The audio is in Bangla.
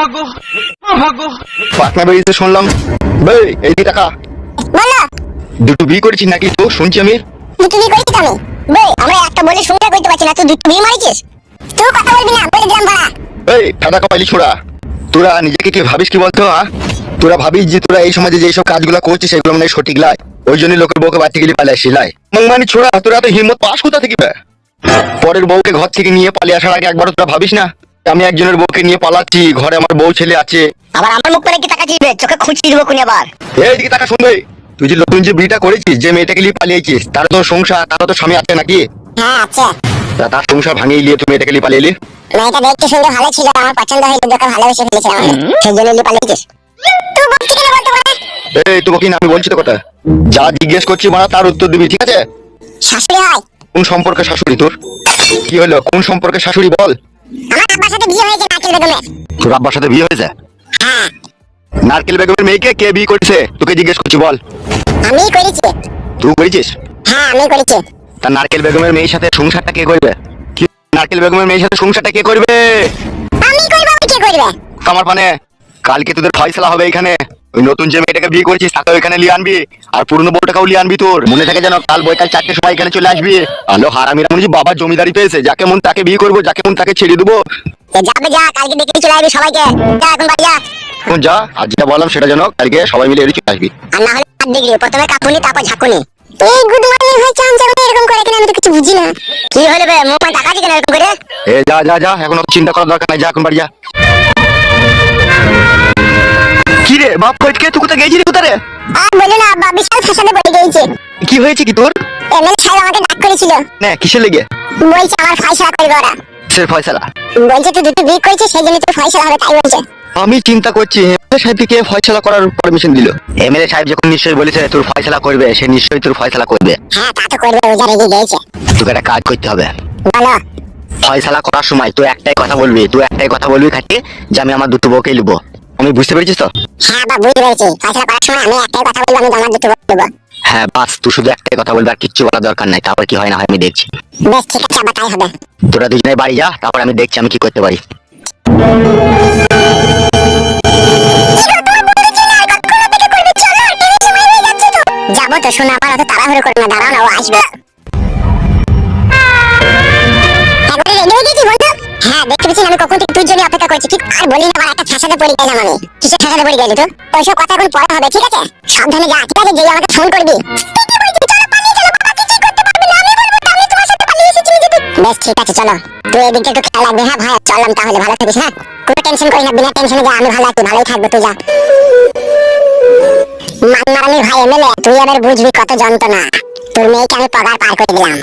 ভাগো ভাগো। পাটনা বেরিয়েছে শুনলাম। ভাই এই যে টাকা বলো। দুটো বিয়ে করেছিস নাকি? তো শুনছি আমি। দুটো বিয়ে করেছিস আমি? বই আমরা একটা বলে শুনতে করতে পারছি না, তুই দুটো বিয়ে মারিছিস? তুই কথা বলবি না, বলে দিলাম ভাড়া। এই ফাটা কপালি ছোড়া, তোরা নিজেকে কি ভাবিস কি বলতো? তোরা ভাবিস যে তোরা এই সমাজে যে সব কাজগুলো করছিস সেগুলো মানে সঠিক লাই, ওই জন্য লোকের বউকে বাড়তে গেলে পালিয়ে আসি লাই। মানে ছোড়া, তোরা তো হিম্মত পাস কোথা থেকে? পরের বউকে ঘর থেকে নিয়ে পালিয়ে আসার আগে একবারও তোরা ভাবিস না আমি একজনের বউকে নিয়ে পালাচ্ছি, ঘরে আমার বউ ছেলে আছে। আবার আমার মুখ করে কি তাকাচ্ছিস বে? চোখে খুঁচি দিব কোন আবার? এইদিকে টাকা শুনবে, তুই যে নতুন যে বিয়েটা করেছিস, যে মেয়েটাকে নিয়ে পালিয়েছিস, তার তো সংসার, তার তো স্বামী আছে নাকি? হ্যাঁ আছে। তার সংসার ভাঙিয়ে নিয়ে তুমি মেয়েটাকে নিয়ে পালিয়ে এলি? মেয়েটা দেখতে শুনতে ভালো ছিল, আমার পছন্দ হয়ে তোকে ভালোবেসে ফেলেছিলাম, সেই জন্য নিয়ে পালিয়েছিস। তুই বলছিস কেন বলতে পারে? এই তোমাকে না আমি বলছি তো কথা, যা জিজ্ঞেস করছি মারা তার উত্তর দিবি, ঠিক আছে? শাশুড়ি হয়? কোন সম্পর্কে শাশুড়ি তোর? কি হলো, কোন সম্পর্কে শাশুড়ি বল? আমার আব্বার সাথে বিয়ে হয়েছে নারকেল বেগমের। তোর আব্বার সাথে বিয়ে হয়েছে? হ্যাঁ। নারকেল বেগমের মেয়েকে কে বিয়ে করেছে তোকে জিজ্ঞেস করছি, বল। আমি করেছি। তুই করেছিস? হ্যাঁ আমি করেছি। তা নারকেল বেগমের মেয়ের সাথে সংসারটা কে করবে? কি নারকেল বেগমের মেয়ের সাথে সংসারটা কে করবে? আমি করব, আমি কে করবে? আমার পানে কালকে তোদের ফয়সালা হবে এখানে। ওই নতুন যে মেয়েটাকে বিয়ে করেছিস তাকে ওইখানে নিয়ে আনবি, আর পুরনো বউটাকেও নিয়ে আনবি। তোর মনে থাকে যেন কাল বৈকাল 4টের সময় এখানে চলে আসবি। আলো হারামিরা মনে হচ্ছে বাবার জমিদারি পেয়েছে, যাকে মন তাকে বিয়ে করবো, যাকে মন তাকে ছেড়ে দেবো। যাবে যা, কালকে দেখে চলে আসবি সবাইকে। যা এখন বাড়ি যা। এখন যা, আর যেটা বললাম সেটা যেন কালকে সবাই মিলে এড়িয়ে চলে আসবি। আর না হলে হাত দেখবি, প্রথমে কাকুনি তারপর ঝাঁকুনি। এই গুড মর্নিং ভাই, চামচাম এরকম করে কেন? আমি তো কিছু বুঝি না। কি হলো বে, মুখ মানে তাকাচ্ছিস কেন এরকম করে? এ যা যা যা, এখন অত চিন্তা করার দরকার নাই, যা এখন বাড়ি যা। কি রে বাপ, কইকে তুই কোথায় গেছিলি? কোথায়? আর বলো না আব্বা, বিশাল ফ্যাশনে পড়ে গিয়েছে। কি হয়েছে কি তোর? এমএলএ সাহেব আমাকে ডাক করেছিল। না কিসের লেগে? বলছে আমার ফয়সালা করবে ওরা। কিসের ফয়সালা? বলছে তুই দুটো বিয়ে করেছিস, সেই জন্য তোর ফয়সালা হবে, তাই বলছে। আমি চিন্তা করছি এমএলএ সাহেবকে কে ফয়সালা করার পারমিশন দিল? এমএলএ সাহেব যখন নিশ্চয়ই বলেছে তোর ফয়সালা করবে, সে নিশ্চয়ই তোর ফয়সালা করবে। হ্যাঁ তা তো করবে, ওই যা রেগে গিয়েছে। তোকে একটা কাজ করতে হবে। বলো। ফয়সালা করার সময় তুই একটাই কথা বলবি, খাটি যে আমি আমার দুটো বউকে নিবো। আমি বুঝতে পেরেছিস তো? হ্যাঁ বাবা বুঝতে পেরেছি। ফয়সালা করার সময় আমি একটাই কথা বলবো, আমি আমার দুটো বলবো। হ্যাঁ বাস, তুই শুধু একটাই কথা বলবি, আর কিচ্ছু বলার দরকার নাই। তারপর কি হয় না হয় আমি দেখছি। বেশ ঠিক আছে আবার তাই হবে। তোরা দুজনে বাড়ি যা, তারপর আমি দেখছি আমি কি করতে পারি। যাবো তো, শোনা আবার অত তাড়াহুড়ো করো না, দাঁড়াও না, ও আসবে। একবারে রেডি হয়ে গেছি বন্ধু? হ্যাঁ দেখতে পেয়েছি, আমি কখন থেকে তোর জন্য অপেক্ষা করছি। ঠিক আর বলি না, আবার একটা ফ্যাশনে পড়ে গেলাম আমি। কিসের ফ্যাশনে পড়ে গেলি তুই? ওইসব কথা এখন পরে হবে, ঠিক আছে? সাবধানে যা, ঠিক আছে? যেই আমাকে ফোন করবি। বেশ ঠিক আছে, চলো। তুই এদিকে একটু খেয়াল রাখবি। হ্যাঁ ভাই চললাম তাহলে, ভালো থাকিস। হ্যাঁ কোনো টেনশন করিস না, বিনা টেনশনে যা, আমি ভালো আছি, ভালোই থাকবো, তুই যা। মানমারানি ভাই এমএলএ, তুই এবার বুঝবি কত যন্ত্রণা। তোর মেয়েকে আমি পগার পার করে দিলাম।